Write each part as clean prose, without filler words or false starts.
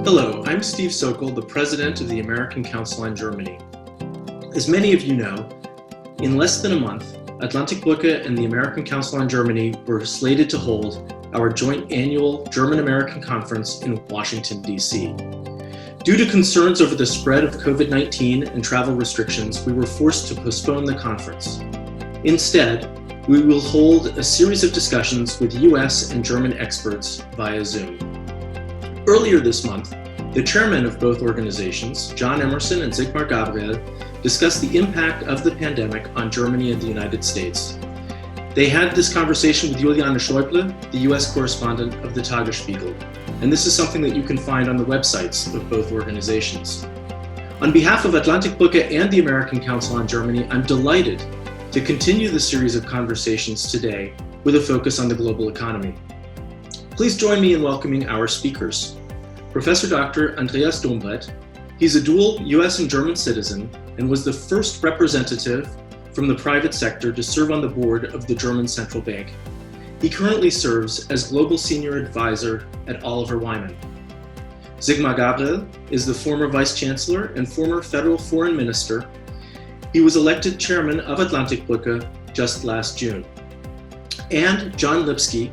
Hello, I'm Steve Sokol, the president of the American Council on Germany. As many of you know, in less than a month, Atlantik-Brücke and the American Council on Germany were slated to hold our joint annual German-American conference in Washington, D.C. Due to concerns over the spread of COVID-19 and travel restrictions, we were forced to postpone the conference. Instead, we will hold a series of discussions with US and German experts via Zoom. Earlier this month, the chairmen of both organizations, John Emerson and Sigmar Gabriel, discussed the impact of the pandemic on Germany and the United States. They had this conversation with Juliane Schäuble, the US correspondent of the Tagesspiegel, and this is something that you can find on the websites of both organizations. On behalf of Atlantik-Brücke and the American Council on Germany, I'm delighted to continue the series of conversations today with a focus on the global economy. Please join me in welcoming our speakers. Professor Dr. Andreas Dombret. He's a dual US and German citizen and was the first representative from the private sector to serve on the board of the German Central Bank. He currently serves as Global Senior Advisor at Oliver Wyman. Sigmar Gabriel is the former Vice-Chancellor and former Federal Foreign Minister. He was elected chairman of Atlantik-Brücke just last June. And John Lipsky,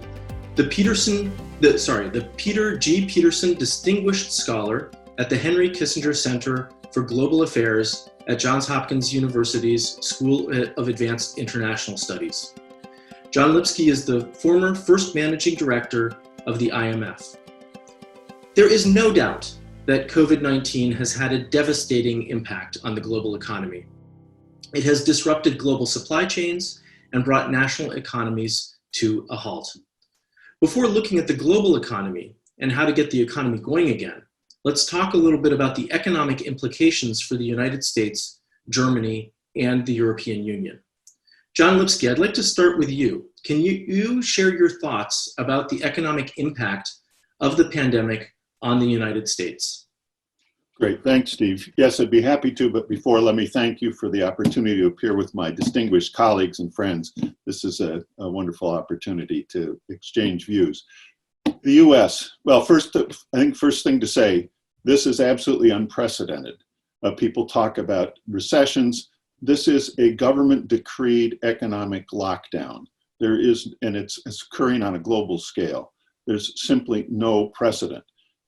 the Peter G. Peterson Distinguished Scholar at the Henry Kissinger Center for Global Affairs at Johns Hopkins University's School of Advanced International Studies. John Lipsky is the former first managing director of the IMF. There is no doubt that COVID-19 has had a devastating impact on the global economy. It has disrupted global supply chains and brought national economies to a halt. Before looking at the global economy and how to get the economy going again, let's talk a little bit about the economic implications for the United States, Germany, and the European Union. John Lipsky, I'd like to start with you. Can you share your thoughts about the economic impact of the pandemic on the United States? Great, thanks, Steve. Yes, I'd be happy to, but before, let me thank you for the opportunity to appear with my distinguished colleagues and friends. This is a wonderful opportunity to exchange views. The US, well, first thing to say, this is absolutely unprecedented. People talk about recessions. This is a government-decreed economic lockdown. And it's occurring on a global scale. There's simply no precedent.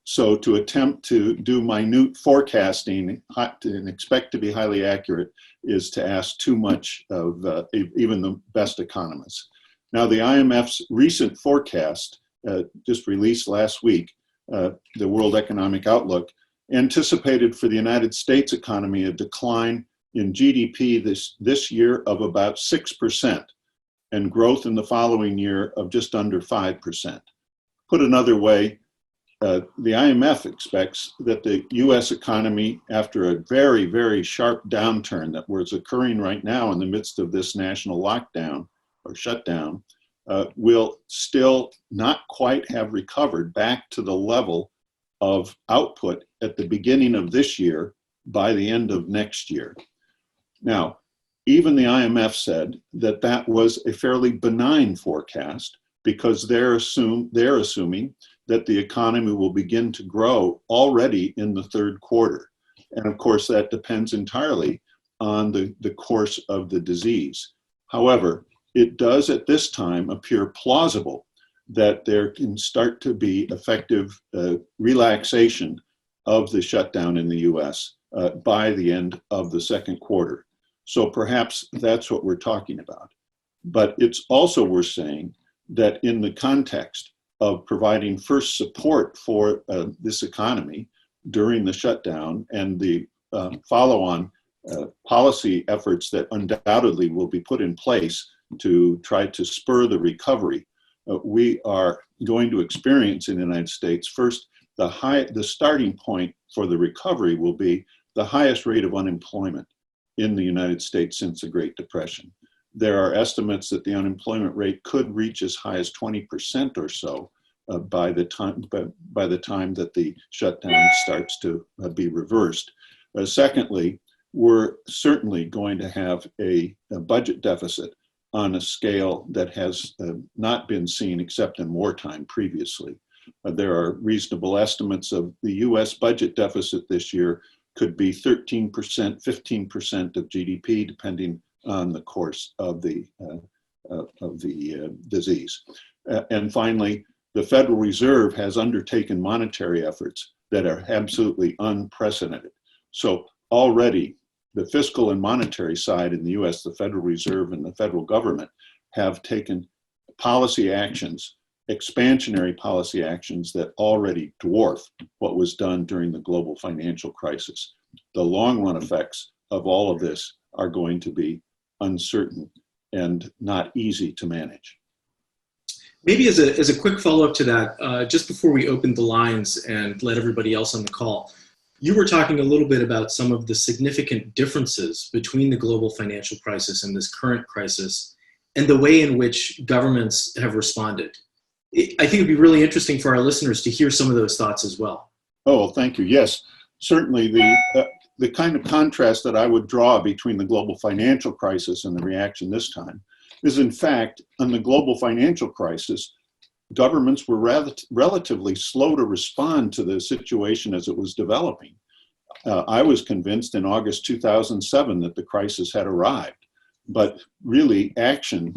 So to attempt to do minute forecasting and expect to be highly accurate is to ask too much of even the best economists. Now, the IMF's recent forecast, just released last week, the World Economic Outlook, anticipated for the United States economy a decline in GDP this year of about 6% and growth in the following year of just under 5%. Put another way, the IMF expects that the US economy, after a very, very sharp downturn that was occurring right now in the midst of this national lockdown or shutdown, will still not quite have recovered back to the level of output at the beginning of this year by the end of next year. Now, even the IMF said that that was a fairly benign forecast because they're assuming that the economy will begin to grow already in the third quarter. And of course, that depends entirely on the course of the disease. However, it does at this time appear plausible that there can start to be effective relaxation of the shutdown in the US by the end of the second quarter. So perhaps that's what we're talking about. But it's also worth saying that in the context of providing first support for this economy during the shutdown and the follow-on policy efforts that undoubtedly will be put in place to try to spur the recovery, we are going to experience in the United States, first, the starting point for the recovery will be the highest rate of unemployment in the United States since the Great Depression. There are estimates that the unemployment rate could reach as high as 20% or so by the time that the shutdown starts to be reversed. Secondly, we're certainly going to have a budget deficit on a scale that has not been seen except in wartime previously. There are reasonable estimates of the US budget deficit this year could be 13%, 15% of GDP, depending on the course of the disease. And finally, the Federal Reserve has undertaken monetary efforts that are absolutely unprecedented. So already the fiscal and monetary side in the US, the Federal Reserve and the federal government have taken policy actions, expansionary policy actions that already dwarf what was done during the global financial crisis. The long run effects of all of this are going to be uncertain and not easy to manage. Maybe as a quick follow-up to that, just before we open the lines and let everybody else on the call, you were talking a little bit about some of the significant differences between the global financial crisis and this current crisis and the way in which governments have responded. I think it'd be really interesting for our listeners to hear some of those thoughts as well. Oh, well, thank you. Yes, certainly the kind of contrast that I would draw between the global financial crisis and the reaction this time is, in fact, on the global financial crisis, governments were relatively slow to respond to the situation as it was developing. I was convinced in August 2007 that the crisis had arrived, but really action,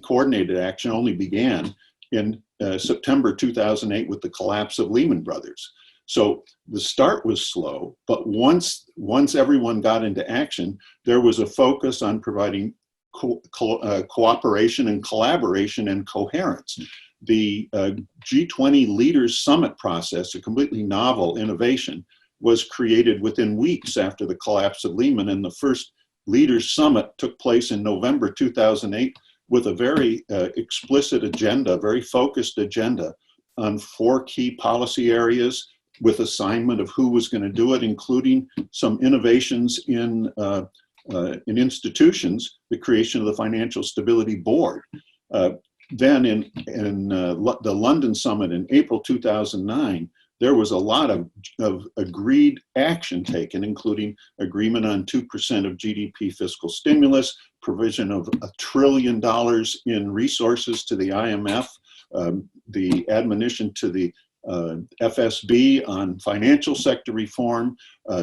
coordinated action, only began in September 2008 with the collapse of Lehman Brothers. So the start was slow, but once everyone got into action, there was a focus on providing cooperation and collaboration and coherence. The G20 Leaders Summit process, a completely novel innovation, was created within weeks after the collapse of Lehman, and the first Leaders Summit took place in November 2008 with a very explicit agenda, very focused agenda on 4 key policy areas with assignment of who was going to do it, including some innovations in institutions, the creation of the Financial Stability Board. Then in the London Summit in April 2009, there was a lot of agreed action taken, including agreement on 2% of GDP fiscal stimulus, provision of $1 trillion in resources to the IMF, the admonition to the FSB on financial sector reform,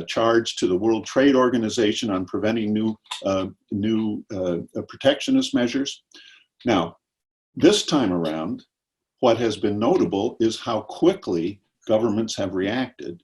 charge to the World Trade Organization on preventing new protectionist measures. Now, this time around, what has been notable is how quickly governments have reacted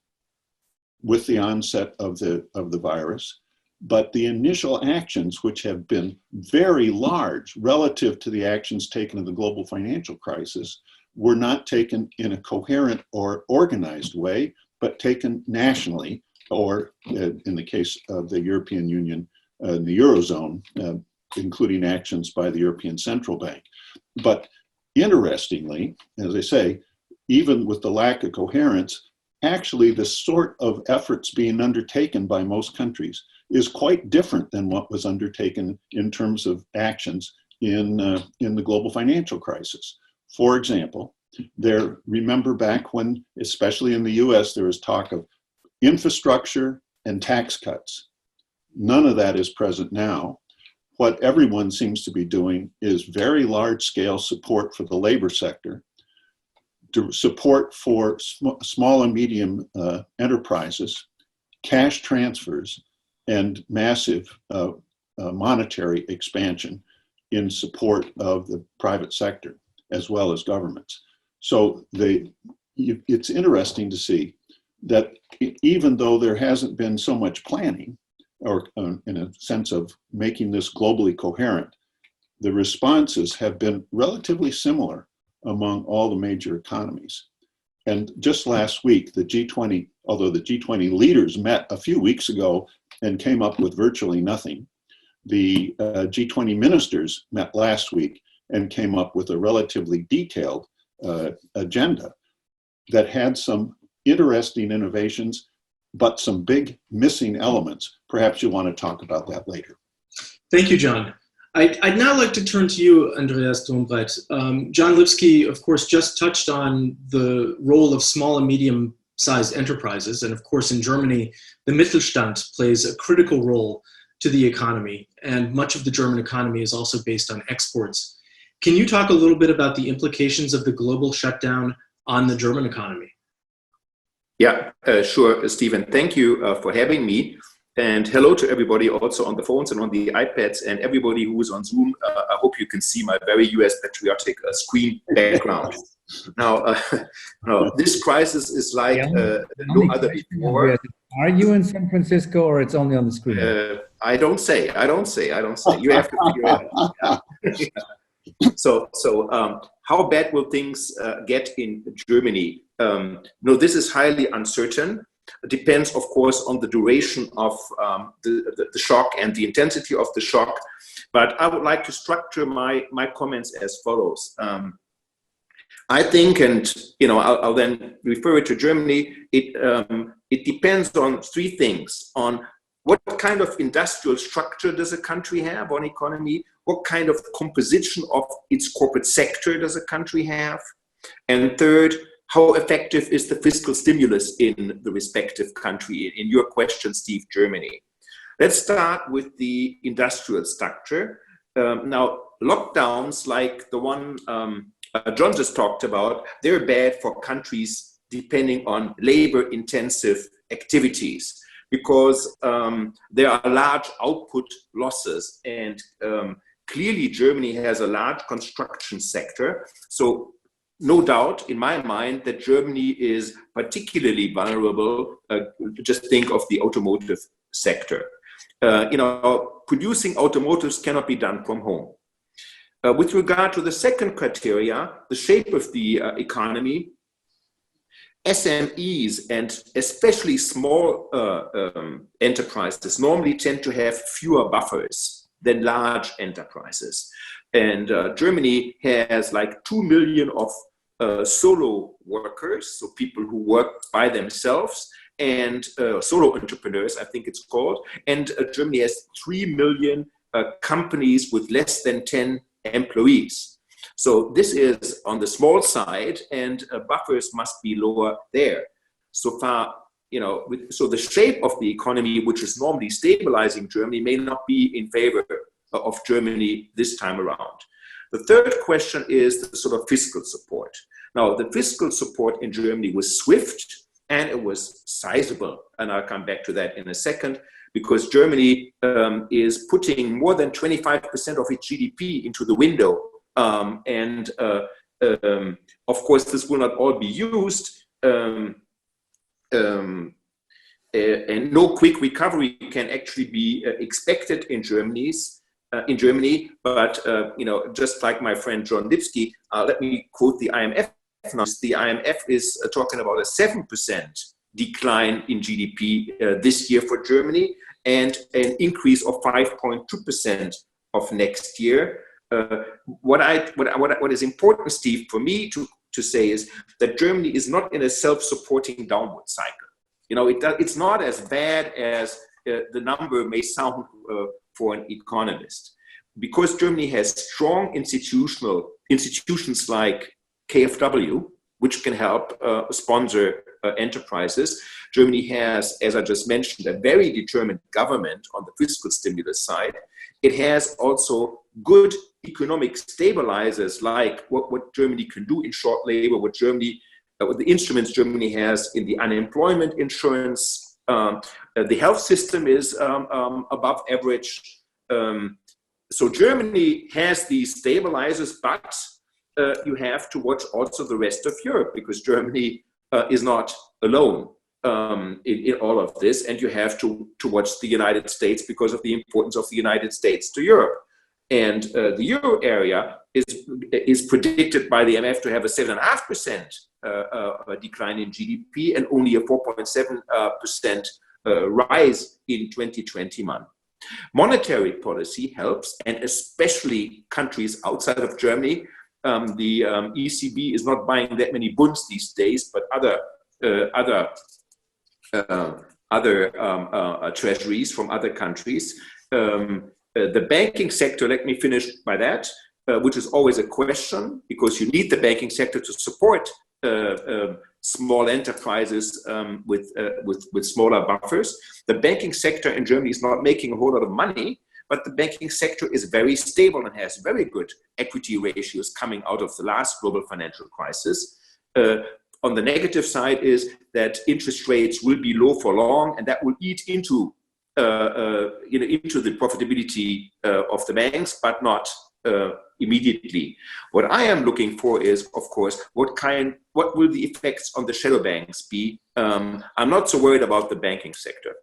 with the onset of the virus, but the initial actions, which have been very large relative to the actions taken in the global financial crisis, were not taken in a coherent or organized way, but taken nationally, or in the case of the European Union, the Eurozone, including actions by the European Central Bank. But interestingly, as I say, even with the lack of coherence, actually the sort of efforts being undertaken by most countries is quite different than what was undertaken in terms of actions in the global financial crisis. For example, remember back when, especially in the US, there was talk of infrastructure and tax cuts. None of that is present now. What everyone seems to be doing is very large-scale support for the labor sector, support for small and medium enterprises, cash transfers, and massive monetary expansion in support of the private sector as well as governments. So it's interesting to see that even though there hasn't been so much planning, or in a sense of making this globally coherent, the responses have been relatively similar among all the major economies. And just last week, the G20, although the G20 leaders met a few weeks ago and came up with virtually nothing, the G20 ministers met last week and came up with a relatively detailed agenda that had some interesting innovations, but some big missing elements. Perhaps you want to talk about that later. Thank you, John. I'd now like to turn to you, Andreas Dombret. John Lipsky, of course, just touched on the role of small and medium-sized enterprises. And of course, in Germany, the Mittelstand plays a critical role to the economy. And much of the German economy is also based on exports. Can you talk a little bit about the implications of the global shutdown on the German economy? Yeah, sure, Stephen. Thank you for having me. And hello to everybody also on the phones and on the iPads and everybody who is on Zoom. I hope you can see my very US patriotic screen background. Now, this crisis is like no other before. Are you in San Francisco or it's only on the screen? I don't say. You have to figure it out. Yeah. So, how bad will things get in Germany? No, this is highly uncertain. It depends, of course, on the duration of the shock and the intensity of the shock. But I would like to structure my comments as follows. I think, and I'll then refer it to Germany. It depends on three things: on what kind of industrial structure does a country have, on economy, what kind of composition of its corporate sector does a country have, and third, how effective is the fiscal stimulus in the respective country? In your question, Steve, Germany. Let's start with the industrial structure. Now, lockdowns like the one John just talked about, they're bad for countries depending on labor-intensive activities because there are large output losses, and clearly Germany has a large construction sector. So no doubt in my mind that Germany is particularly vulnerable. Just think of the automotive sector. Producing automotives cannot be done from home. With regard to the second criteria, the shape of the economy, SMEs and especially small enterprises normally tend to have fewer buffers than large enterprises. And Germany has like 2 million of solo workers, so people who work by themselves, and solo entrepreneurs, I think it's called. And Germany has 3 million companies with less than 10 employees. So this is on the small side, and buffers must be lower there. So far, so the shape of the economy, which is normally stabilizing Germany, may not be in favor of Germany this time around. The third question is the sort of fiscal support. Now, the fiscal support in Germany was swift and it was sizable. And I'll come back to that in a second, because Germany is putting more than 25% of its GDP into the window. And of course, this will not all be used. And no quick recovery can actually be expected in Germany. But just like my friend John Lipsky, let me quote the IMF. The IMF is talking about a 7% decline in GDP this year for Germany, and an increase of 5.2% of next year. What is important, Steve, for me to say is that Germany is not in a self-supporting downward cycle. It's not as bad as the number may sound for an economist, because Germany has strong institutions like KfW, which can help sponsor enterprises. Germany has, as I just mentioned, a very determined government on the fiscal stimulus side. It has also good economic stabilizers, like what Germany can do in short labor, what the instruments Germany has in the unemployment insurance. The health system is above average. So Germany has these stabilizers, but you have to watch also the rest of Europe, because Germany is not alone in all of this, and you have to watch the United States because of the importance of the United States to Europe. And the euro area is predicted by the IMF to have a 7.5% decline in GDP and only a 4.7% rise in 2021. Monetary policy helps, and especially countries outside of Germany. The ECB is not buying that many bunds these days, but other treasuries from other countries. The banking sector, let me finish by that, which is always a question, because you need the banking sector to support small enterprises with smaller buffers. The banking sector in Germany is not making a whole lot of money, but the banking sector is very stable and has very good equity ratios coming out of the last global financial crisis. On the negative side is that interest rates will be low for long, and that will eat into into the profitability of the banks, but not immediately. What I am looking for is, of course, what will the effects on the shadow banks be? I'm not so worried about the banking sector.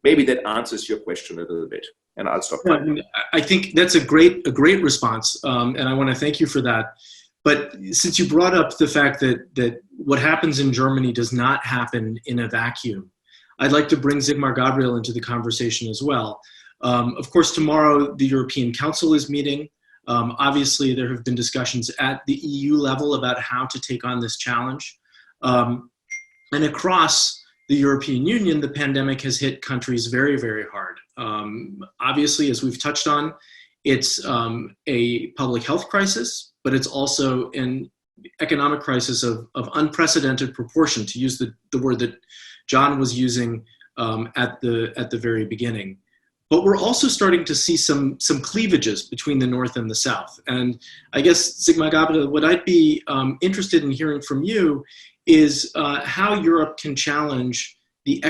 Maybe that answers your question a little bit, and I'll stop. Yeah, I think that's a great response, and I want to thank you for that. But since you brought up the fact that what happens in Germany does not happen in a vacuum, I'd like to bring Sigmar Gabriel into the conversation as well. Of course, tomorrow the European Council is meeting. Obviously, there have been discussions at the EU level about how to take on this challenge. And across the European Union, the pandemic has hit countries very, very hard. Obviously, as we've touched on, it's a public health crisis, but it's also an economic crisis of unprecedented proportion, to use the word that John was using at the very beginning. But we're also starting to see some cleavages between the North and the South. And I guess, Sigmar Gabriel, what I'd be interested in hearing from you is how Europe can challenge the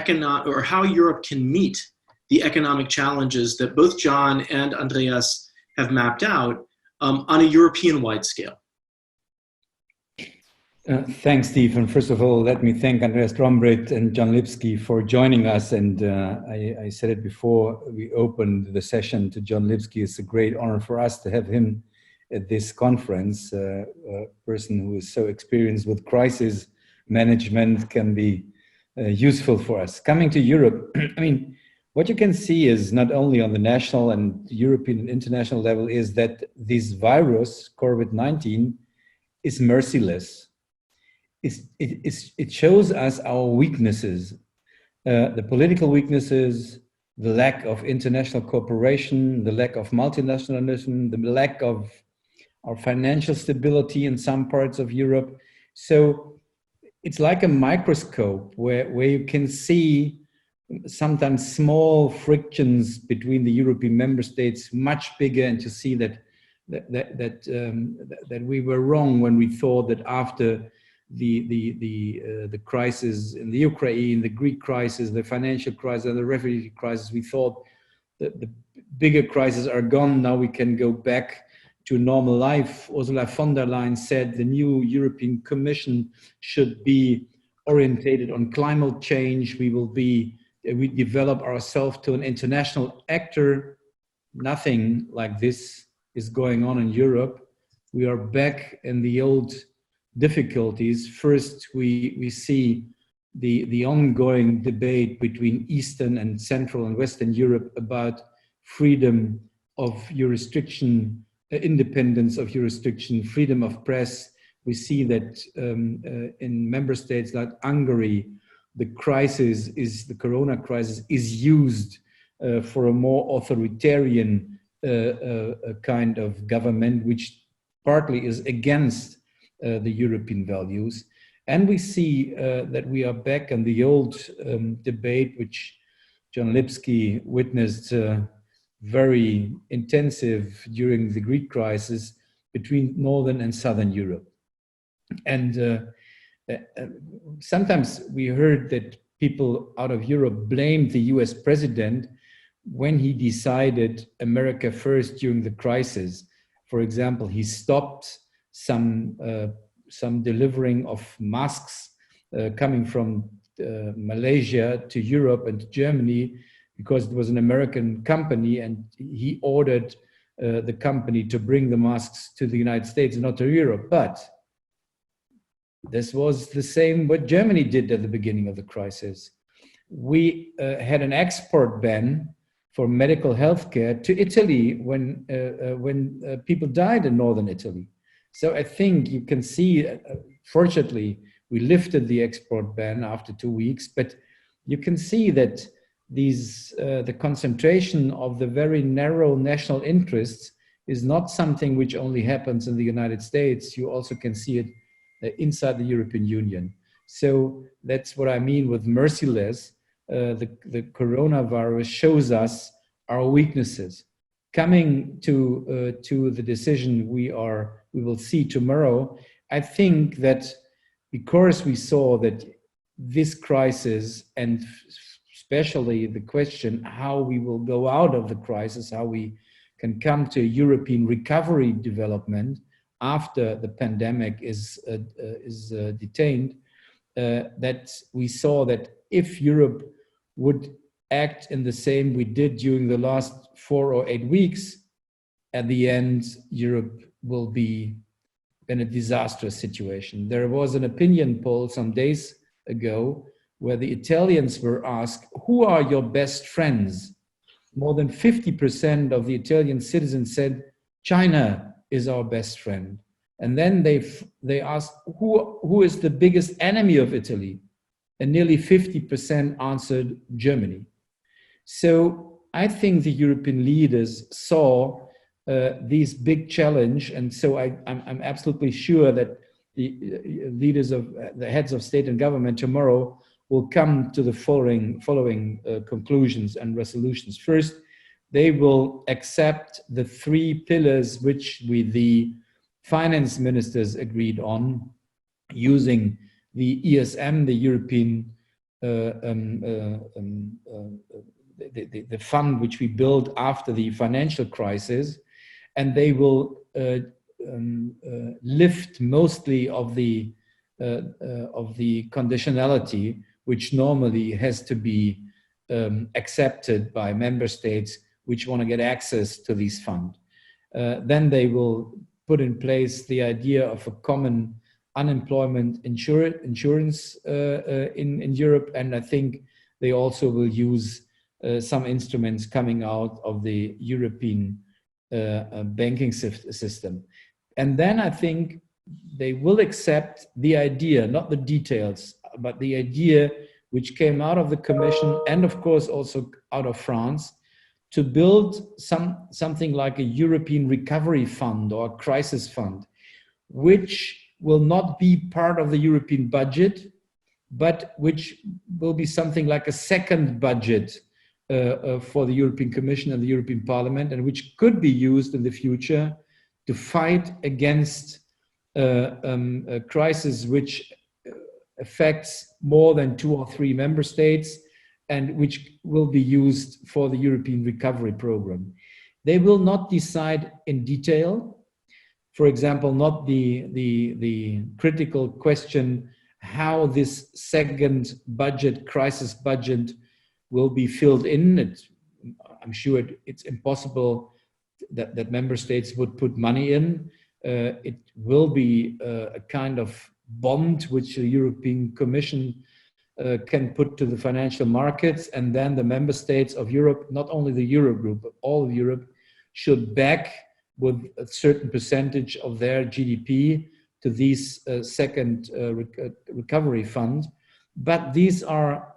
or how Europe can meet the economic challenges that both John and Andreas have mapped out on a European-wide scale. Thanks, Steve. And first of all, let me thank Andreas Dombret and John Lipsky for joining us. And I said it before we opened the session to John Lipsky. It's a great honor for us to have him at this conference. A person who is so experienced with crisis management can be useful for us. Coming to Europe, I mean, what you can see is not only on the national and European and international level is that this virus, COVID-19, is merciless. It shows us our weaknesses, the political weaknesses, the lack of international cooperation, the lack of multinationalism, the lack of our financial stability in some parts of Europe. So it's like a microscope where you can see sometimes small frictions between the European member states, much bigger, and to see that we were wrong when we thought that after the crisis in the Ukraine, the Greek crisis, the financial crisis, and the refugee crisis, we thought that the bigger crises are gone. Now we can go back to normal life. Ursula von der Leyen said the new European Commission should be orientated on climate change. We develop ourselves to an international actor. Nothing like this is going on in Europe. We are back in the old difficulties. First, we see the ongoing debate between Eastern and Central and Western Europe about freedom of jurisdiction, independence of jurisdiction, freedom of press. We see that in member states like Hungary, the corona crisis is used for a more authoritarian kind of government, which partly is against the European values. And we see that we are back in the old debate, which John Lipsky witnessed very intensive during the Greek crisis between Northern and Southern Europe. And sometimes we heard that people out of Europe blamed the US president when he decided America first during the crisis. For example, he stopped some delivering of masks coming from Malaysia to Europe and to Germany because it was an American company, and he ordered the company to bring the masks to the United States, not to Europe. But this was the same what Germany did at the beginning of the crisis. We had an export ban for medical health care to Italy when people died in northern Italy. So I think you can see, fortunately, we lifted the export ban after 2 weeks, but you can see that the concentration of the very narrow national interests is not something which only happens in the United States. You also can see it inside the European Union. So that's what I mean with merciless. The coronavirus shows us our weaknesses. Coming to the decision we will see tomorrow, I think that because we saw that this crisis, and especially the question how we will go out of the crisis, how we can come to a European recovery development after the pandemic is detained, that we saw that if Europe would act in the same we did during the last 4 or 8 weeks, at the end, Europe will be in a disastrous situation. There was an opinion poll some days ago where the Italians were asked, who are your best friends? More than 50% of the Italian citizens said, China is our best friend. And then they asked, who is the biggest enemy of Italy? And nearly 50% answered Germany. So I think the European leaders saw this big challenge. And so I'm absolutely sure that the leaders of the heads of state and government tomorrow will come to the following conclusions and resolutions. First, they will accept the 3 pillars which the finance ministers agreed on, using the ESM, the European the fund which we built after the financial crisis, and they will lift mostly of the conditionality which normally has to be accepted by member states which want to get access to this fund. Then they will put in place the idea of a common unemployment insurance in Europe, and I think they also will use some instruments coming out of the European banking system. And then I think they will accept the idea, not the details, but the idea which came out of the Commission and of course also out of France, to build something like a European recovery fund or crisis fund, which will not be part of the European budget, but which will be something like a second budget for the European Commission and the European Parliament, and which could be used in the future to fight against a crisis which affects more than 2 or 3 member states, and which will be used for the European recovery program. They will not decide in detail. For example, not the critical question how this second budget, crisis budget, will be filled in. I'm sure it's impossible that member states would put money in. It will be a kind of bond which the European Commission can put to the financial markets, and then the member states of Europe, not only the Eurogroup, but all of Europe, should back with a certain percentage of their GDP to these second recovery fund. But these are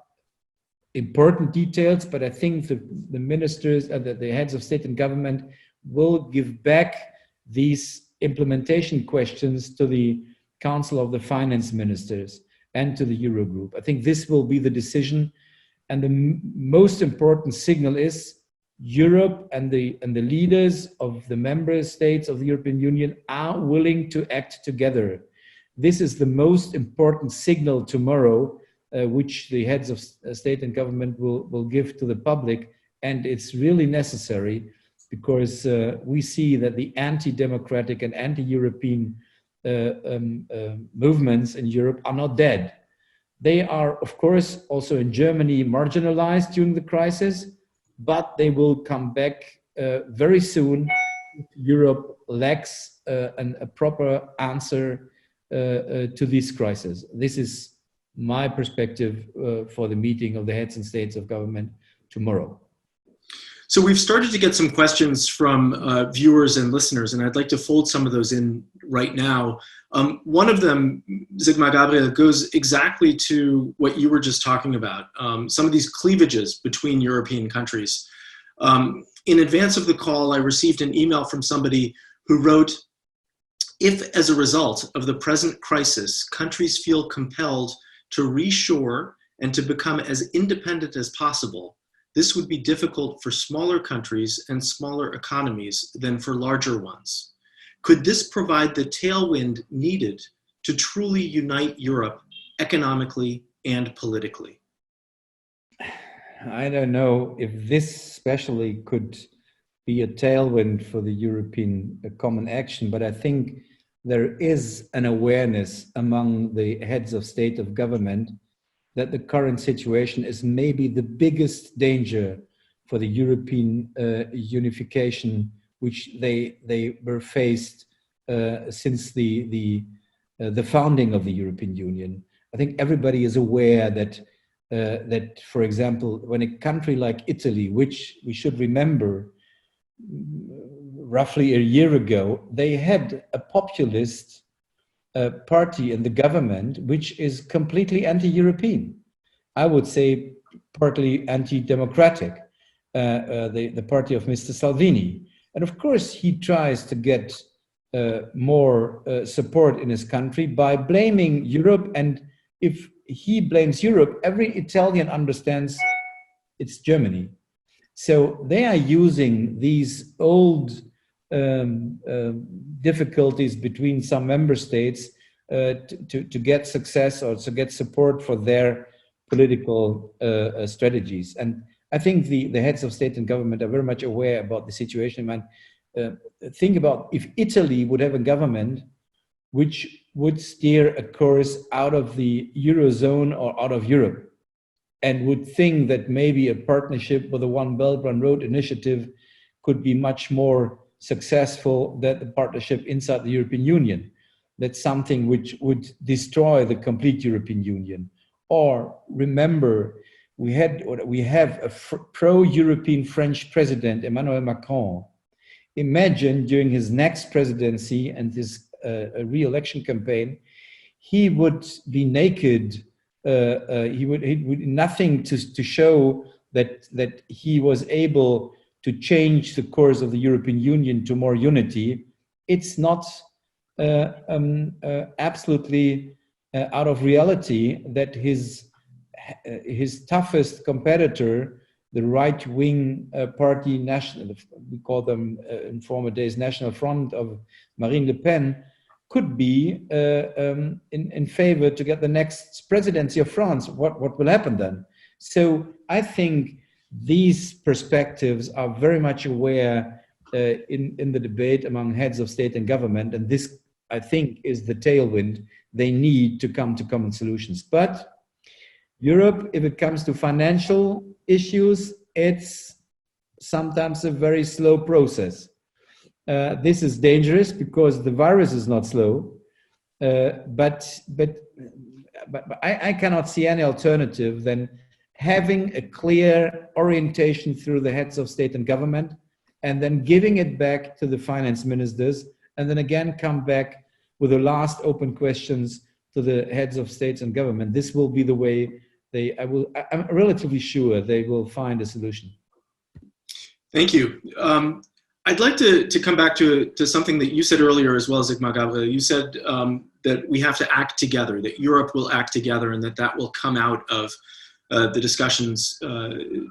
important details, but I think the ministers and the heads of state and government will give back these implementation questions to the Council of the Finance Ministers and to the Eurogroup. I think this will be the decision, and the most important signal is Europe and the leaders of the member states of the European Union are willing to act together. This is the most important signal tomorrow, which the heads of state and government will give to the public, and it's really necessary because we see that the anti-democratic and anti-European movements in Europe are not dead. They are, of course, also in Germany marginalized during the crisis, but they will come back very soon if Europe lacks a proper answer to this crisis. This is my perspective for the meeting of the heads and states of government tomorrow. So we've started to get some questions from viewers and listeners, and I'd like to fold some of those in right now. One of them, Sigmar, Gabriel, goes exactly to what you were just talking about, some of these cleavages between European countries. In advance of the call, I received an email from somebody who wrote, if as a result of the present crisis, countries feel compelled to reshore and to become as independent as possible, this would be difficult for smaller countries and smaller economies than for larger ones. Could this provide the tailwind needed to truly unite Europe economically and politically? I don't know if this especially could be a tailwind for the European common action, but I think there is an awareness among the heads of state of government that the current situation is maybe the biggest danger for the European unification, which they were faced since the founding of the European Union. I think everybody is aware that that, for example, when a country like Italy, which we should remember, roughly a year ago, they had a populist party in the government, which is completely anti-European. I would say partly anti-democratic, the party of Mr. Salvini. And of course, he tries to get more support in his country by blaming Europe. And if he blames Europe, every Italian understands it's Germany. So they are using these old difficulties between some member states to get success or to get support for their political strategies. And I think the heads of state and government are very much aware about the situation. Man, think about if Italy would have a government which would steer a course out of the Eurozone or out of Europe, and would think that maybe a partnership with the One Belt, One Road initiative could be much more successful than the partnership inside the European Union. That's something which would destroy the complete European Union. Or remember, we have a pro-European French president, Emmanuel Macron. Imagine during his next presidency and his re-election campaign, he would be naked. He would nothing to show that he was able to change the course of the European Union to more unity. It's not absolutely out of reality that his toughest competitor, the right-wing party, we call them in former days National Front of Marine Le Pen, could be in favor to get the next presidency of France. What will happen then? So I think these perspectives are very much aware in the debate among heads of state and government, and this, I think, is the tailwind they need to come to common solutions. But Europe, if it comes to financial issues, it's sometimes a very slow process. This is dangerous because the virus is not slow, but I cannot see any alternative than having a clear orientation through the heads of state and government, and then giving it back to the finance ministers, and then again come back with the last open questions to the heads of states and government. This will be the way I'm relatively sure they will find a solution. Thank you. I'd like to come back to something that you said earlier as well, Sigmar Gabriel. You said that we have to act together, that Europe will act together, and that will come out of the discussions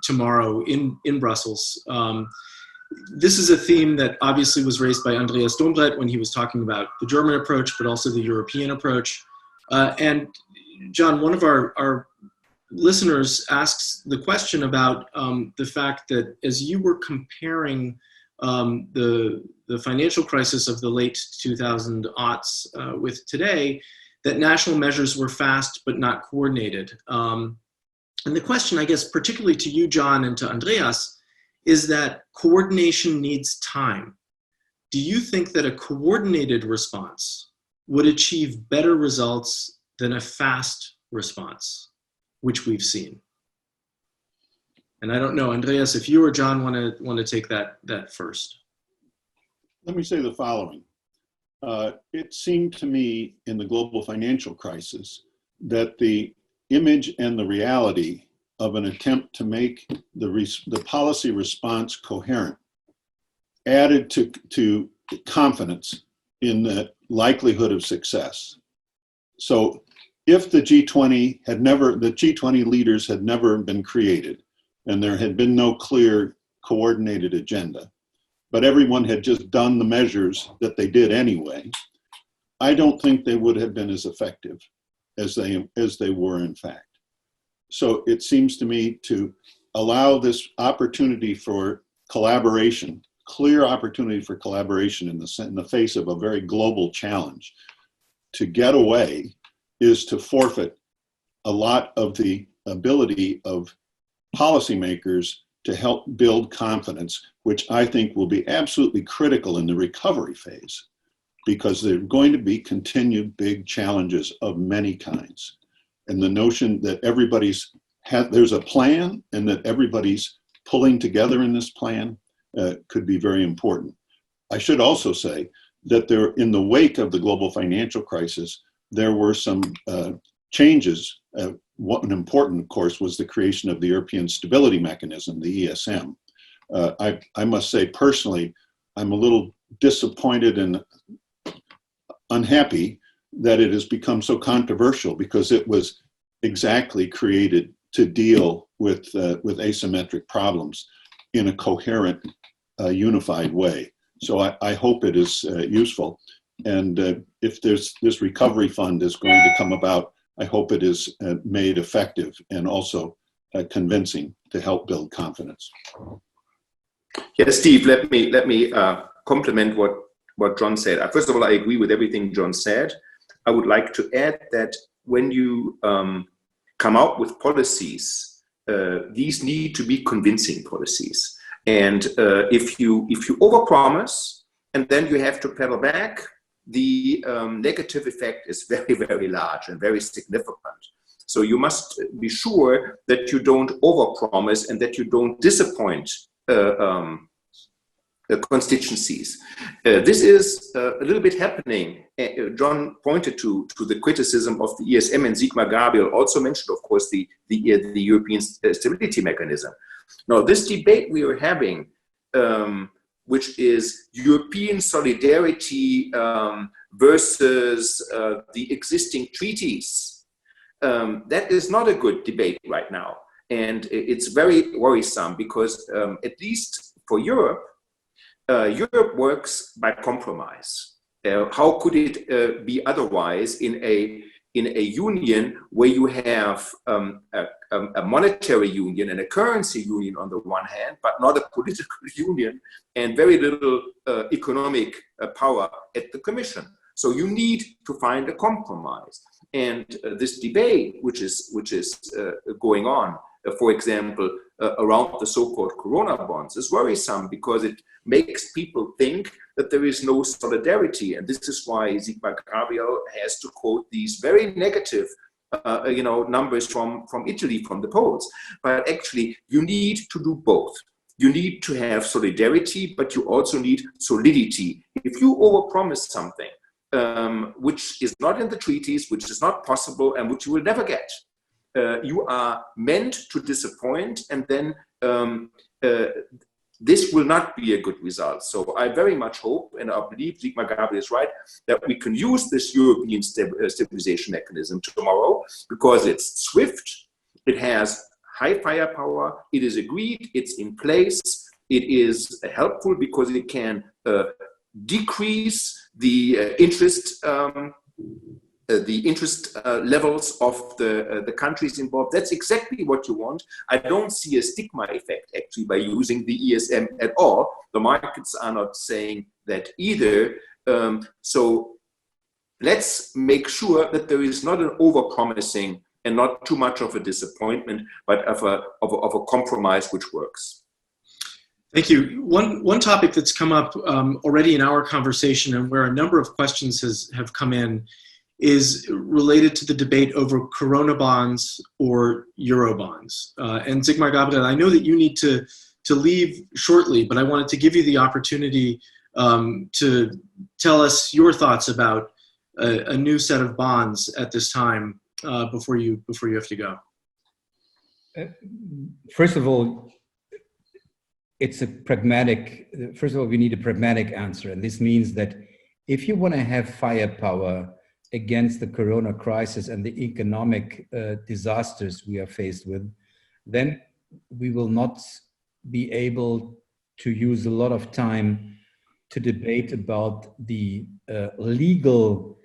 tomorrow in Brussels. This is a theme that obviously was raised by Andreas Dombret when he was talking about the German approach, but also the European approach. And John, one of our listeners asks the question about the fact that as you were comparing the financial crisis of the late 2000s with today, that national measures were fast but not coordinated. And the question, I guess, particularly to you, John, and to Andreas, is that coordination needs time. Do you think that a coordinated response would achieve better results than a fast response, which we've seen? And I don't know, Andreas, if you or John want to take that first. Let me say the following. It seemed to me in the global financial crisis that the image and the reality of an attempt to make the policy response coherent added to confidence in the likelihood of success. So if the G20 leaders had never been created, and there had been no clear coordinated agenda, but everyone had just done the measures that they did anyway, I don't think they would have been as effective as they were in fact. So it seems to me to allow this opportunity for collaboration, clear opportunity for collaboration in the face of a very global challenge, to get away is to forfeit a lot of the ability of policymakers to help build confidence, which I think will be absolutely critical in the recovery phase, because there are going to be continued big challenges of many kinds. And the notion that there's a plan and that everybody's pulling together in this plan could be very important. I should also say that in the wake of the global financial crisis, there were some changes. One important, of course, was the creation of the European Stability Mechanism, the ESM. I must say personally, I'm a little disappointed and unhappy that it has become so controversial, because it was exactly created to deal with asymmetric problems in a coherent, unified way. So I hope it is useful. And if this recovery fund is going to come about, I hope it is made effective and also convincing to help build confidence. Yes, Steve, let me complement what John said. First of all, I agree with everything John said. I would like to add that when you come out with policies, these need to be convincing policies. And if you overpromise and then you have to pedal back, the negative effect is very, very large and very significant. So you must be sure that you don't overpromise and that you don't disappoint constituencies. This is a little bit happening. John pointed to the criticism of the ESM, and Sigmar Gabriel also mentioned, of course, the European Stability Mechanism. Now, this debate we are having, which is European solidarity versus the existing treaties, that is not a good debate right now. And it's very worrisome, because at least for Europe, Europe works by compromise. How could it be otherwise in a union where you have a monetary union and a currency union on the one hand, but not a political union, and very little economic power at the Commission? So you need to find a compromise. And this debate, which is going on, for example, around the so-called Corona bonds, is worrisome, because it makes people think that there is no solidarity. And this is why Sigmar Gabriel has to quote these very negative numbers from Italy, from the polls. But actually, you need to do both. You need to have solidarity, but you also need solidity. If you overpromise something, which is not in the treaties, which is not possible, and which you will never get, you are meant to disappoint, and then this will not be a good result. So I very much hope, and I believe Sigmar Gabriel is right, that we can use this European stabilization mechanism tomorrow, because it's swift, it has high firepower, it is agreed, it's in place, it is helpful because it can decrease the interest levels of the countries involved. That's exactly what you want. I don't see a stigma effect actually by using the ESM at all. The markets are not saying that either. So let's make sure that there is not an over-promising and not too much of a disappointment, but of a compromise which works. Thank you. One topic that's come up already in our conversation, and where a number of questions have come in, is related to the debate over Corona bonds or Euro bonds. And Sigmar Gabriel, I know that you need to leave shortly, but I wanted to give you the opportunity to tell us your thoughts about a new set of bonds at this time before you have to go. First of all, it's a pragmatic. First of all, we need a pragmatic answer, and this means that if you want to have firepower against the Corona crisis and the economic disasters we are faced with, then we will not be able to use a lot of time to debate about the legal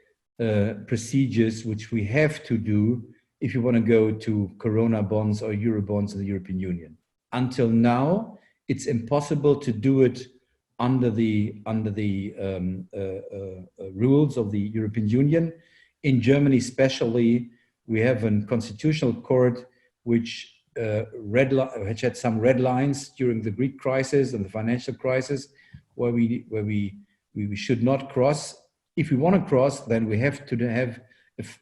procedures which we have to do if you want to go to Corona bonds or Euro bonds in the European Union. Until now, it's impossible to do it under the rules of the European Union. In Germany, especially, we have a constitutional court which had some red lines during the Greek crisis and the financial crisis, where we should not cross. If we want to cross, then we have to have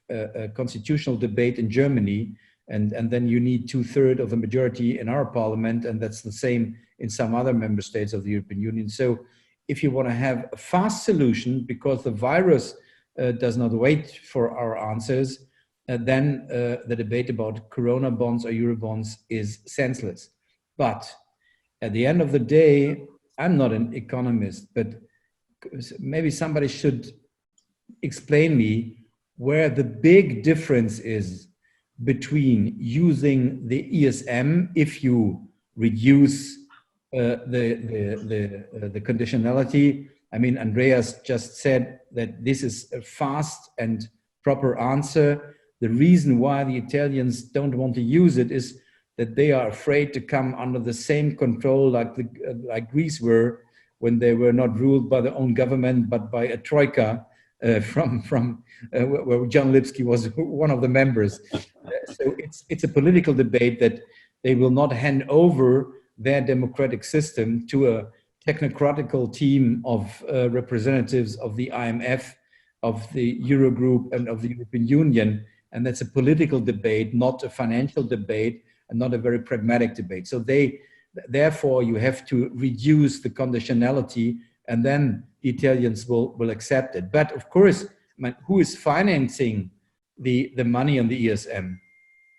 a constitutional debate in Germany, and then you need 2/3 of the majority in our parliament, and that's the same in some other member states of the European Union. So if you want to have a fast solution, because the virus does not wait for our answers, then the debate about Corona bonds or Euro bonds is senseless. But at the end of the day, I'm not an economist, but maybe somebody should explain me where the big difference is between using the ESM if you reduce the conditionality. I mean, Andreas just said that this is a fast and proper answer. The reason why the Italians don't want to use it is that they are afraid to come under the same control like Greece were when they were not ruled by their own government, but by a troika where John Lipsky was one of the members. So it's a political debate that they will not hand over their democratic system to a technocratical team of representatives of the IMF, of the Eurogroup, and of the European Union. And that's a political debate, not a financial debate, and not a very pragmatic debate. So therefore, you have to reduce the conditionality, and then the Italians will accept it. But of course, who is financing the money on the ESM?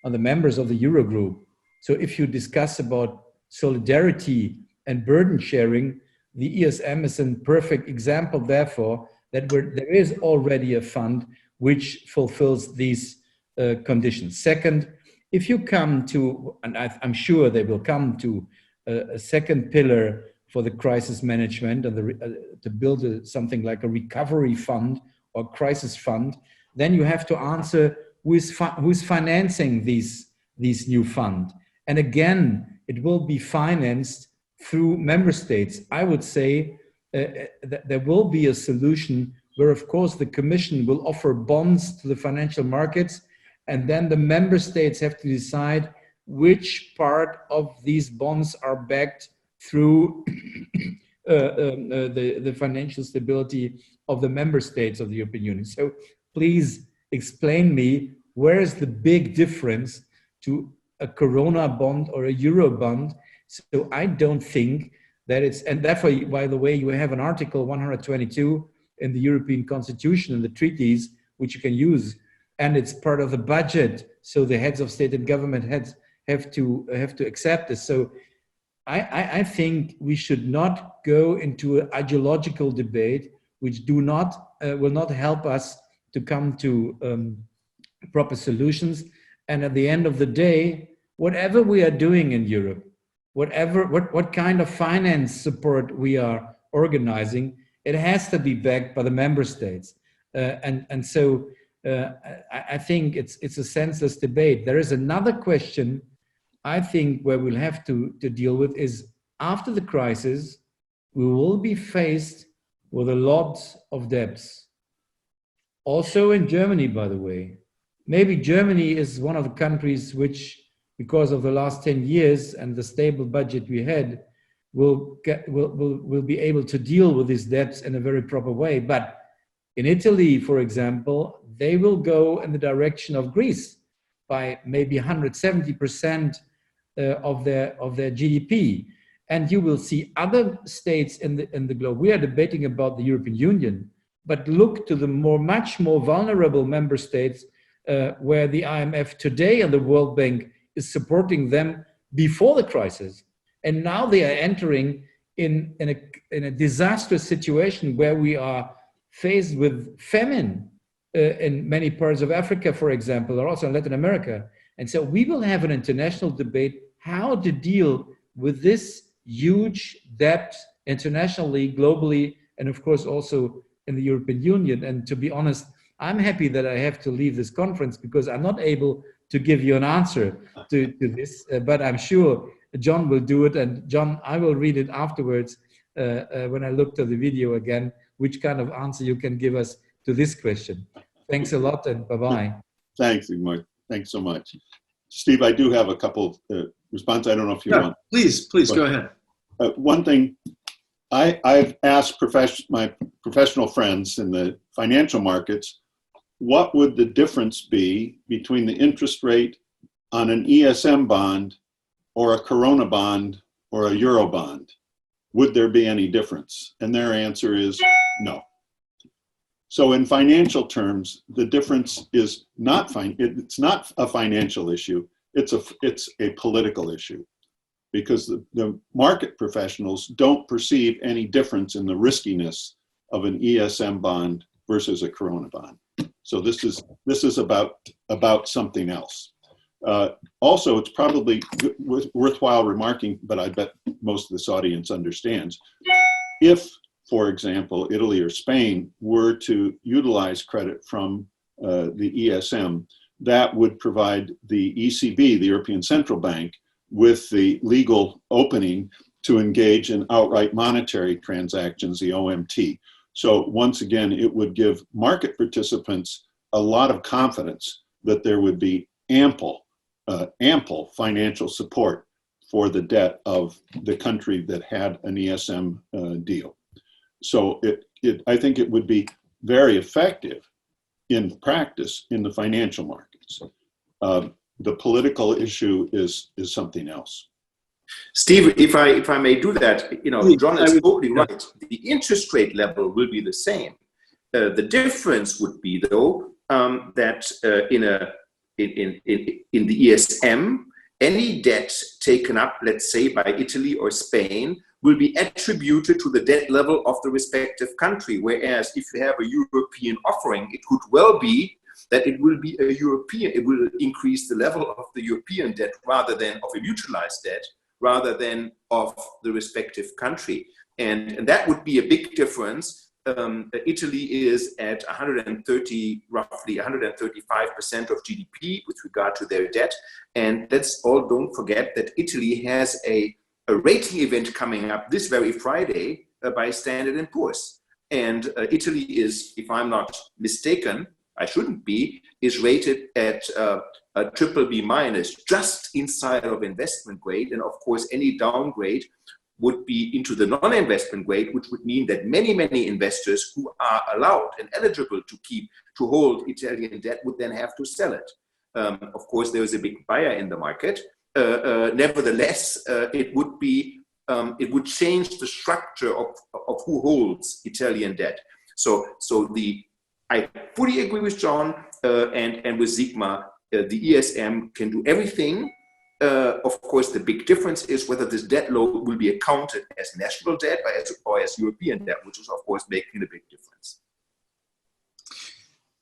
Are the members of the Eurogroup. So if you discuss about solidarity and burden sharing, the ESM is a perfect example, therefore, that there is already a fund which fulfills these conditions. Second, if you come to, and I'm sure they will come to a second pillar for the crisis management and to build something like a recovery fund or crisis fund, then you have to answer who's financing these new fund. And again, it will be financed through member states. I would say that there will be a solution where, of course, the Commission will offer bonds to the financial markets, and then the member states have to decide which part of these bonds are backed through the financial stability of the member states of the European Union. So please explain me, where is the big difference to a Corona bond or a Euro bond? So I don't think that it's, and therefore, by the way, you have an Article 122 in the European Constitution and the treaties, which you can use, and it's part of the budget. So the heads of state and government have to accept this. So I think we should not go into an ideological debate, which will not help us to come to proper solutions. And at the end of the day, whatever we are doing in Europe, what kind of finance support we are organizing, it has to be backed by the member states. And so I think it's a senseless debate. There is another question, I think, where we'll have to deal with is, after the crisis, we will be faced with a lot of debts. Also in Germany, by the way. Maybe Germany is one of the countries which, because of the last 10 years and the stable budget we had, will be able to deal with these debts in a very proper way. But in Italy, for example, they will go in the direction of Greece by maybe 170% of their GDP. And you will see other states in the globe. We are debating about the European Union, but look to the much more vulnerable member states where the IMF today and the World Bank is supporting them before the crisis. And now they are entering in a disastrous situation where we are faced with famine in many parts of Africa, for example, or also in Latin America. And so we will have an international debate how to deal with this huge debt internationally, globally, and of course also in the European Union. And to be honest, I'm happy that I have to leave this conference because I'm not able to give you an answer to this, but I'm sure John will do it. And John, I will read it afterwards when I look to the video again, which kind of answer you can give us to this question. Thanks a lot, and bye-bye. Thanks, Sigmar. Thanks so much. Steve, I do have a couple responses. I don't know if you want. Please go ahead. One thing, I've asked my professional friends in the financial markets, what would the difference be between the interest rate on an ESM bond or a Corona bond or a Euro bond? Would there be any difference? And their answer is no. So in financial terms, the difference is not it's not a financial issue. It's a political issue, because the market professionals don't perceive any difference in the riskiness of an ESM bond versus a Corona bond. So this is about something else. Also, it's probably worthwhile remarking, but I bet most of this audience understands, if, for example, Italy or Spain were to utilize credit from the ESM, that would provide the ECB, the European Central Bank, with the legal opening to engage in outright monetary transactions, the OMT. So once again, it would give market participants a lot of confidence that there would be ample financial support for the debt of the country that had an ESM deal. So I think it would be very effective in practice in the financial markets. The political issue is something else. Steve, if I may do that, John is totally yeah. right. The interest rate level will be the same. The difference would be, though, that in the ESM, any debt taken up, let's say, by Italy or Spain, will be attributed to the debt level of the respective country. Whereas if you have a European offering, it could well be that it will be it will increase the level of the European debt rather than of a mutualized debt, rather than of the respective country. And that would be a big difference. Italy is at roughly 135% of GDP with regard to their debt. And don't forget that Italy has a rating event coming up this very Friday by Standard & Poor's. And Italy is, if I'm not mistaken, I shouldn't be, is rated at a BBB-, just inside of investment grade. And of course, any downgrade would be into the non-investment grade, which would mean that many, many investors who are allowed and eligible to hold Italian debt would then have to sell it. Of course, there is a big buyer in the market. Nevertheless, it would change the structure of who holds Italian debt. I fully agree with John and with Sigmar. The ESM can do everything. Of course, the big difference is whether this debt load will be accounted as national debt or as European debt, which is, of course, making a big difference.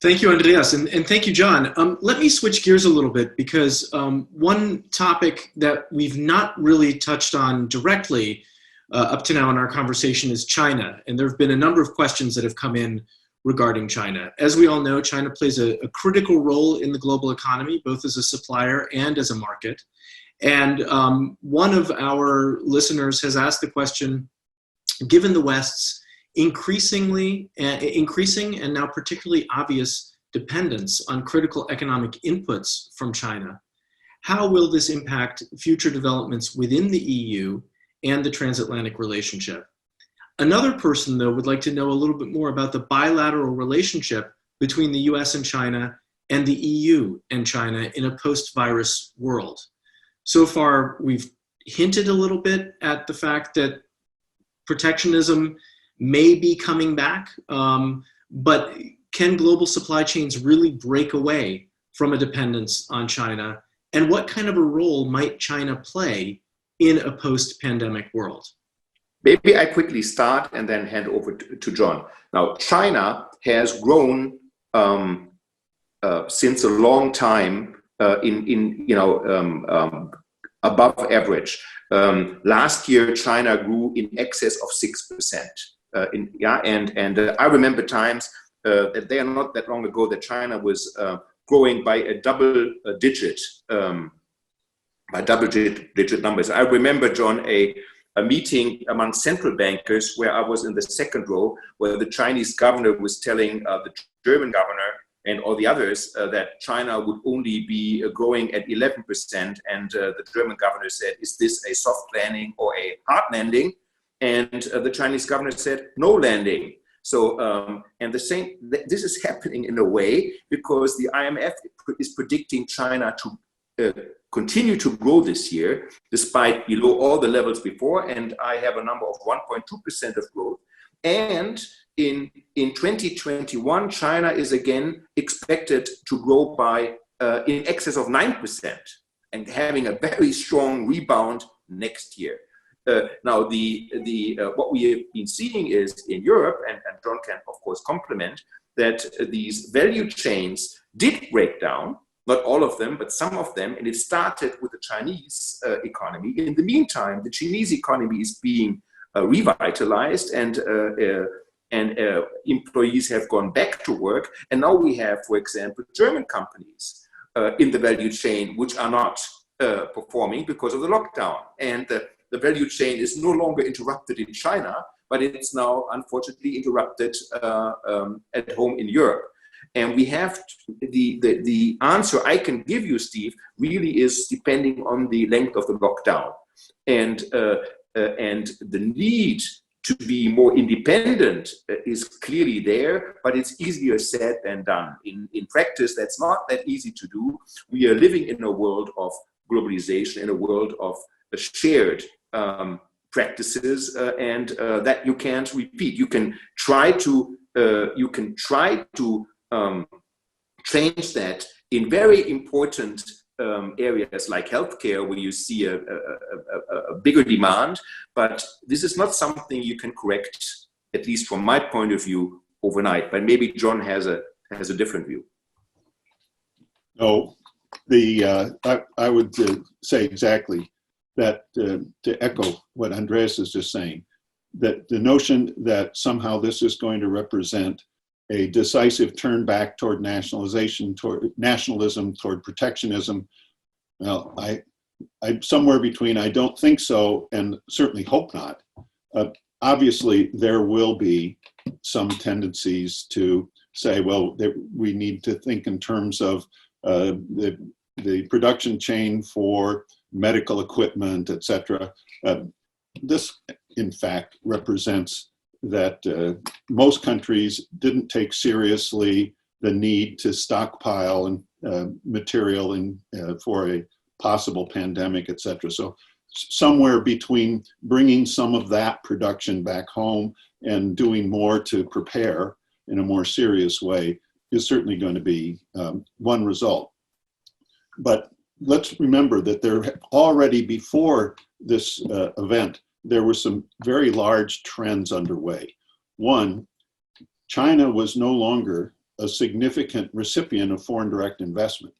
Thank you, Andreas, and thank you, John. Let me switch gears a little bit, because one topic that we've not really touched on directly up to now in our conversation is China. And there have been a number of questions that have come in regarding China. As we all know, China plays a critical role in the global economy, both as a supplier and as a market. And one of our listeners has asked the question, given the West's increasing and now particularly obvious dependence on critical economic inputs from China, how will this impact future developments within the EU and the transatlantic relationship? Another person, though, would like to know a little bit more about the bilateral relationship between the US and China and the EU and China in a post-virus world. So far, we've hinted a little bit at the fact that protectionism may be coming back, but can global supply chains really break away from a dependence on China? And what kind of a role might China play in a post-pandemic world? Maybe I quickly start and then hand over to John. Now, China has grown since a long time above average. Last year, China grew in excess of 6%. I remember times they are not that long ago that China was growing by a double-digit numbers. I remember, John, a meeting among central bankers where I was in the second row, where the Chinese governor was telling the German governor and all the others that China would only be growing at 11%. And the German governor said, is this a soft landing or a hard landing? And the Chinese governor said, no landing. So, and the same, this is happening in a way because the IMF is predicting China to continue to grow this year, despite below all the levels before. And I have a number of 1.2% of growth. And in 2021, China is again expected to grow by in excess of 9% and having a very strong rebound next year. Now, what we have been seeing is in Europe, and John can of course complement, that these value chains did break down, not all of them, but some of them, and it started with the Chinese economy. In the meantime, the Chinese economy is being revitalized, and employees have gone back to work. And now we have, for example, German companies in the value chain which are not performing because of the lockdown. And the value chain is no longer interrupted in China, but it's now unfortunately interrupted at home in Europe. And we have the answer I can give you, Steve, really is depending on the length of the lockdown and the need to be more independent is clearly there, but it's easier said than done. In practice, that's not that easy to do. We are living in a world of globalization, in a world of shared practices, and that you can't repeat. You can try to change that in very important areas like healthcare, where you see a bigger demand, but this is not something you can correct, at least from my point of view, overnight. But maybe John has a different view. No, I would say exactly that, to echo what Andreas is just saying, that the notion that somehow this is going to represent a decisive turn back toward nationalization, toward nationalism, toward protectionism. Well, I'm somewhere between I don't think so and certainly hope not. Obviously, there will be some tendencies to say, well, we need to think in terms of the production chain for medical equipment, et cetera. This, in fact, represents that most countries didn't take seriously the need to stockpile material for a possible pandemic, et cetera. So somewhere between bringing some of that production back home and doing more to prepare in a more serious way is certainly going to be one result. But let's remember that there already before this event, there were some very large trends underway. One, China was no longer a significant recipient of foreign direct investment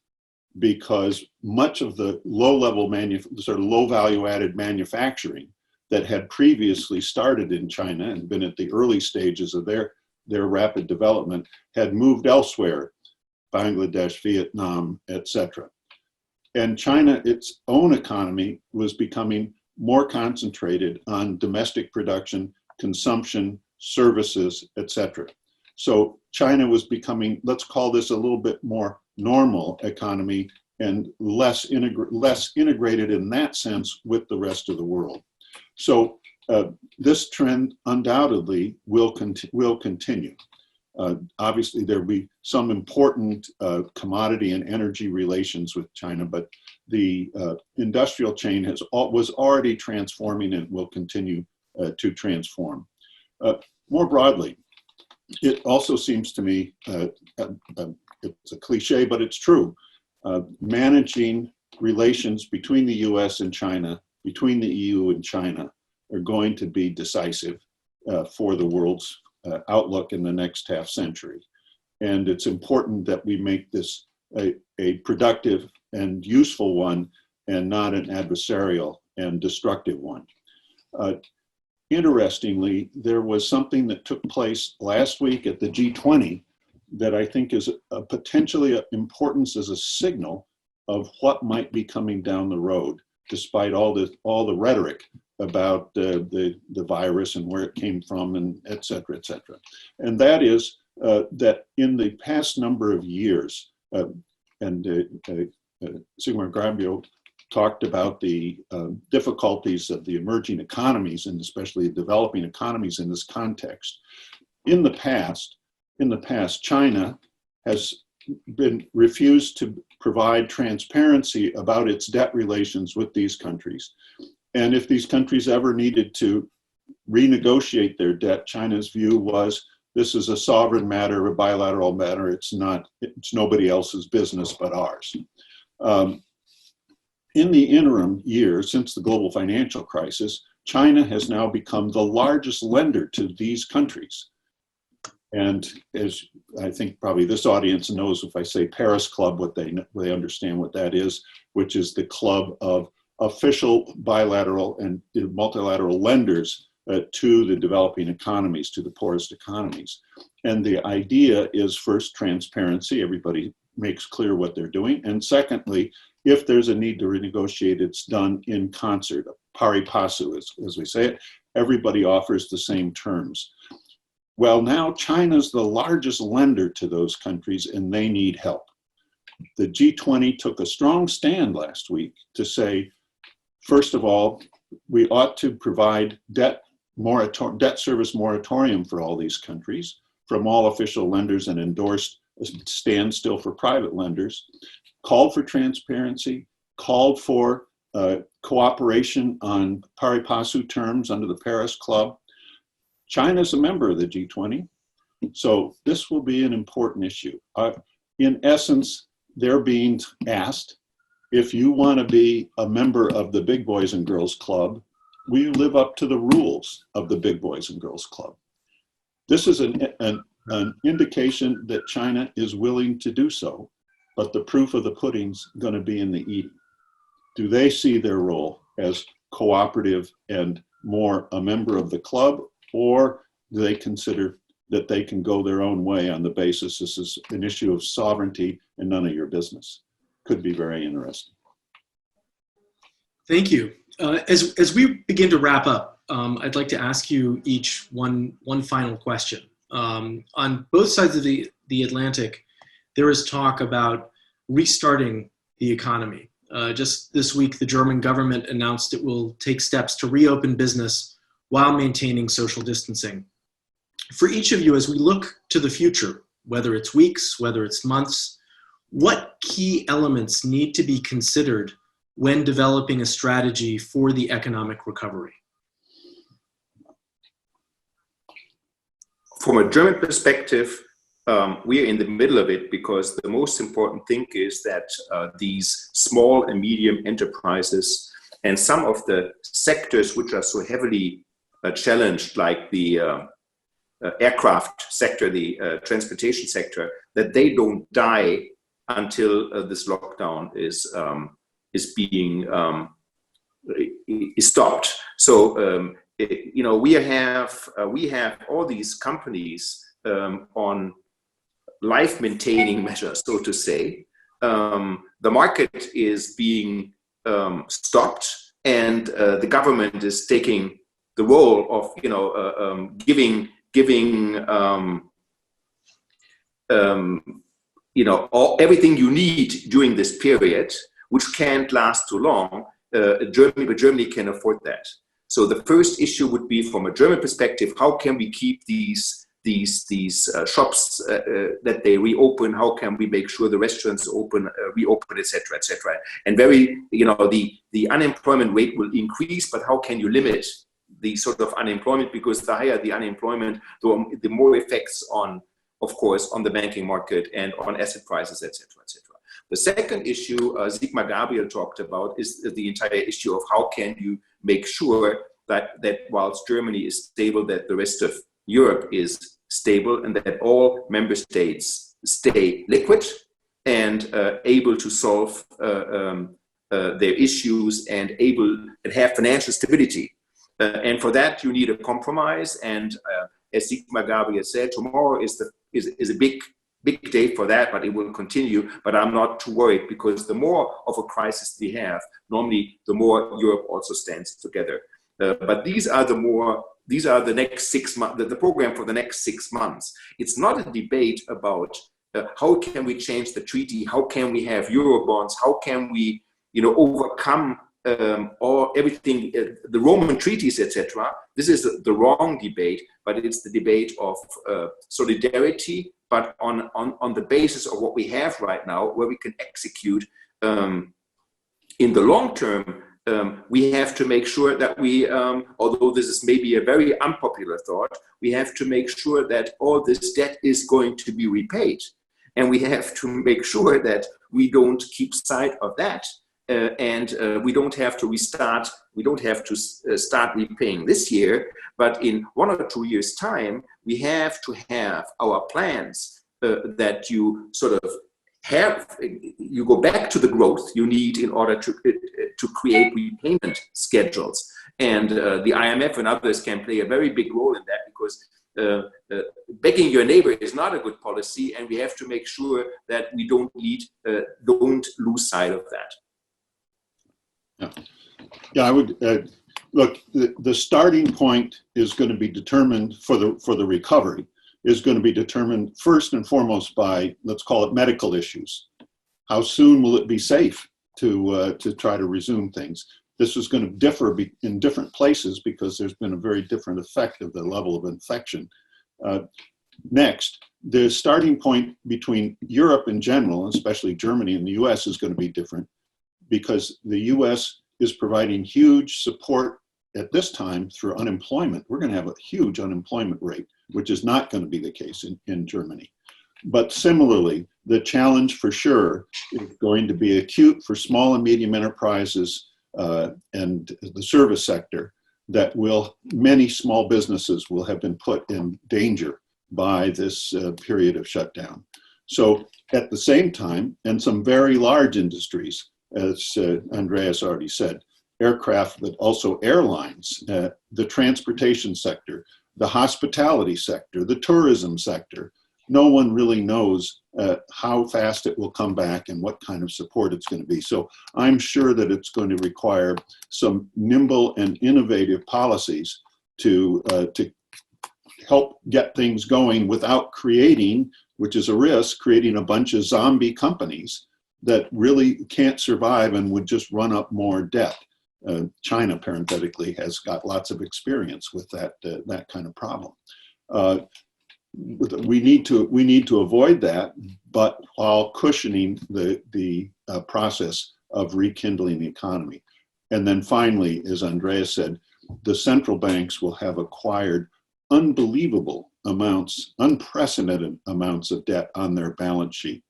because much of the low-level, sort of low-value-added manufacturing that had previously started in China and been at the early stages of their rapid development had moved elsewhere, Bangladesh, Vietnam, etc. And China, its own economy, was becoming more concentrated on domestic production, consumption, services, etc. So China was becoming, let's call this a little bit more normal economy and less integrated in that sense with the rest of the world. So this trend undoubtedly will continue. Obviously, there will be some important commodity and energy relations with China, but the industrial chain was already transforming and will continue to transform. More broadly, it also seems to me, it's a cliche, but it's true, managing relations between the US and China, between the EU and China, are going to be decisive for the world's outlook in the next half century. And it's important that we make this a productive and useful one and not an adversarial and destructive one. Interestingly, there was something that took place last week at the G20 that I think is a potentially importance as a signal of what might be coming down the road, despite all the rhetoric about the virus and where it came from, and et cetera, et cetera. And that is that in the past number of years, Sigmar Gabriel talked about the difficulties of the emerging economies, and especially developing economies in this context. In the past, China has been refused to provide transparency about its debt relations with these countries. And if these countries ever needed to renegotiate their debt, China's view was, this is a sovereign matter, a bilateral matter. It's nobody else's business but ours. In the interim years, since the global financial crisis, China has now become the largest lender to these countries. And as I think probably this audience knows, if I say Paris Club, they understand what that is, which is the club of official bilateral and multilateral lenders to the developing economies, to the poorest economies. And the idea is, first, transparency. Everybody makes clear what they're doing. And secondly, if there's a need to renegotiate, it's done in concert, pari passu, as we say it. Everybody offers the same terms. Well, now China's the largest lender to those countries, and they need help. The G20 took a strong stand last week to say, first of all, we ought to provide debt service moratorium for all these countries from all official lenders, and endorsed a standstill for private lenders, called for transparency, called for cooperation on pari passu terms under the Paris Club. China's a member of the G20, so this will be an important issue. In essence, they're being asked, if you want to be a member of the Big Boys and Girls Club, will you live up to the rules of the Big Boys and Girls Club? This is an indication that China is willing to do so, but the proof of the pudding's going to be in the eating. Do they see their role as cooperative and more a member of the club, or do they consider that they can go their own way on the basis this is an issue of sovereignty and none of your business? Could be very interesting. Thank you. As we begin to wrap up, I'd like to ask you each one final question. On both sides of the Atlantic, there is talk about restarting the economy. Just this week, the German government announced it will take steps to reopen business while maintaining social distancing. For each of you, as we look to the future, whether it's weeks, whether it's months, what key elements need to be considered when developing a strategy for the economic recovery? From a German perspective, we are in the middle of it, because the most important thing is that these small and medium enterprises and some of the sectors which are so heavily challenged, like the aircraft sector, the transportation sector, that they don't die until this lockdown is being stopped. So we have all these companies on life maintaining measures, so to say. The market is being stopped, and the government is taking the role of giving everything you need during this period, which can't last too long. But Germany can afford that. So the first issue would be, from a German perspective, how can we keep these shops that they reopen? How can we make sure the restaurants reopen, etc., etc.? And the unemployment rate will increase, but how can you limit the sort of unemployment? Because the higher the unemployment, the more effects on the banking market and on asset prices, etc., etc. The second issue Sigmar Gabriel talked about is the entire issue of how can you make sure that whilst Germany is stable, that the rest of Europe is stable, and that all member states stay liquid and able to solve their issues and have financial stability. And for that, you need a compromise. And as Sigmar Gabriel said, tomorrow is a big big day for that, but it will continue. But I'm not too worried, because the more of a crisis we have, normally the more Europe also stands together. But these are the next 6 months, the program for the next 6 months. It's not a debate about how can we change the treaty, how can we have Eurobonds, how can we, overcome everything, the Roman treaties, etc. This is the wrong debate, but it's the debate of solidarity, but on the basis of what we have right now, where we can execute in the long term. We have to make sure that we, although this is maybe a very unpopular thought, we have to make sure that all this debt is going to be repaid. And we have to make sure that we don't keep sight of that. And we don't have to restart, we don't have to start repaying this year, but in 1 or 2 years' time, we have to have our plans that you sort of you go back to the growth you need in order to create repayment schedules. And the IMF and others can play a very big role in that, because begging your neighbor is not a good policy, and we have to make sure that we don't lose sight of that. Yeah, I would look. The starting point is going to be determined for the recovery is going to be determined first and foremost by, let's call it, medical issues. How soon will it be safe to try to resume things? This is going to differ in different places, because there's been a very different effect of the level of infection. Next, the starting point between Europe in general, especially Germany and the US, is going to be different, because the US is providing huge support at this time through unemployment. We're going to have a huge unemployment rate, which is not going to be the case in Germany. But similarly, the challenge for sure is going to be acute for small and medium enterprises and the service sector, that many small businesses will have been put in danger by this period of shutdown. So at the same time, and some very large industries, as Andreas already said, aircraft, but also airlines, the transportation sector, the hospitality sector, the tourism sector. No one really knows how fast it will come back and what kind of support it's going to be. So I'm sure that it's going to require some nimble and innovative policies to help get things going without creating, which is a risk, creating a bunch of zombie companies that really can't survive and would just run up more debt. China, parenthetically, has got lots of experience with that kind of problem. We need to avoid that, but while cushioning the process of rekindling the economy. And then finally, as Andreas said, the central banks will have acquired unbelievable amounts, unprecedented amounts of debt on their balance sheet.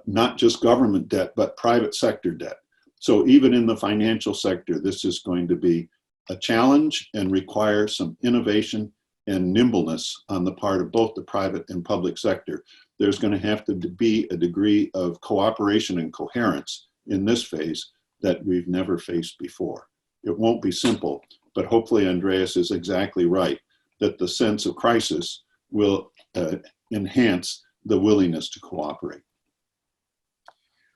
Not just government debt, but private sector debt. So even in the financial sector, this is going to be a challenge and require some innovation and nimbleness on the part of both the private and public sector. There's going to have to be a degree of cooperation and coherence in this phase that we've never faced before. It won't be simple, but hopefully Andreas is exactly right, that the sense of crisis will enhance the willingness to cooperate.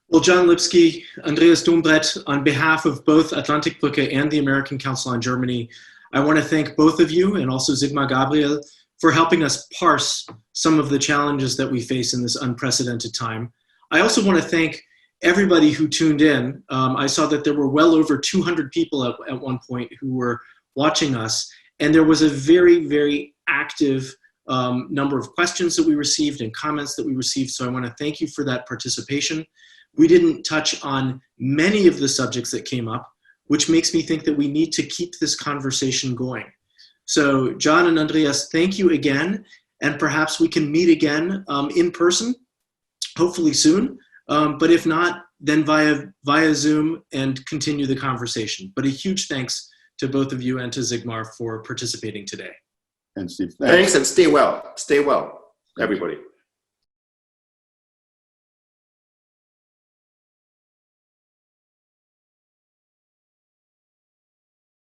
Well, John Lipsky, Andreas Dombret, on behalf of both Atlantik-Brücke and the American Council on Germany, I want to thank both of you, and also Sigmar Gabriel, for helping us parse some of the challenges that we face in this unprecedented time. I also want to thank everybody who tuned in. I saw that there were well over 200 people at one point who were watching us, and there was a very, very active number of questions that we received and comments that we received, so I want to thank you for that participation. We didn't touch on many of the subjects that came up, which makes me think that we need to keep this conversation going. So John and Andreas, thank you again, and perhaps we can meet again in person, hopefully soon, but if not, then via Zoom, and continue the conversation. But a huge thanks to both of you and to Sigmar for participating today. And Steve, thanks, and stay well, everybody.